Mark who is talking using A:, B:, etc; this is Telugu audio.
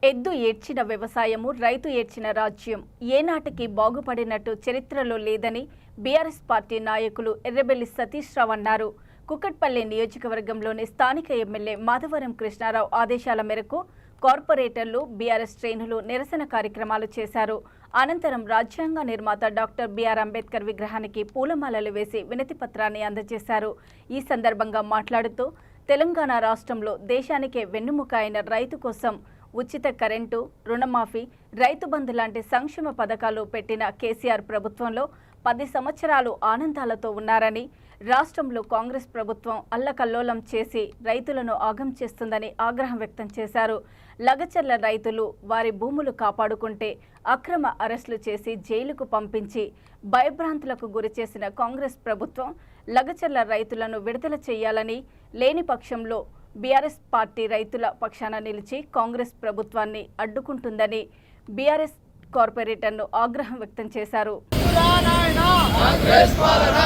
A: ఎద్దు ఏడ్చిన వ్యవసాయము, రైతు ఏడ్చిన రాజ్యం ఏనాటికి బాగుపడినట్టు చరిత్రలో లేదని బీఆర్ఎస్ పార్టీ నాయకులు ఎర్రబెల్లి సతీష్ రావు అన్నారు. కుకట్పల్లి నియోజకవర్గంలోని స్థానిక ఎమ్మెల్యే మాధవరం కృష్ణారావు ఆదేశాల మేరకు కార్పొరేటర్లు, బీఆర్ఎస్ శ్రేణులు నిరసన కార్యక్రమాలు చేశారు. అనంతరం రాజ్యాంగ నిర్మాత డాక్టర్ బిఆర్ అంబేద్కర్ విగ్రహానికి పూలమాలలు వేసి వినతి పత్రాన్ని అందజేశారు. ఈ సందర్భంగా మాట్లాడుతూ తెలంగాణ రాష్ట్రంలో దేశానికే వెన్నుముక అయిన రైతు కోసం ఉచిత కరెంటు, రుణమాఫీ, రైతు బంధు లాంటి సంక్షేమ పథకాలు పెట్టిన కేసీఆర్ ప్రభుత్వంలో 10 సంవత్సరాలు ఆనందాలతో ఉన్నారని, రాష్ట్రంలో కాంగ్రెస్ ప్రభుత్వం అల్లకల్లోలం చేసి రైతులను ఆగం చేస్తుందని ఆగ్రహం వ్యక్తం చేశారు. లగచర్ల రైతులు వారి భూములు కాపాడుకుంటే అక్రమ అరెస్టులు చేసి జైలుకు పంపించి భయభ్రాంతులకు గురి చేసిన కాంగ్రెస్ ప్రభుత్వం లగచర్ల రైతులను విడుదల చేయాలని, లేని పక్షంలో బీఆర్ఎస్ పార్టీ రైతుల పక్షాన నిలిచి కాంగ్రెస్ ప్రభుత్వాన్ని అడ్డుకుంటుందని బీఆర్ఎస్ కార్పొరేటర్ను ఆగ్రహం వ్యక్తం చేశారు.
B: కాంగ్రెస్ పాలన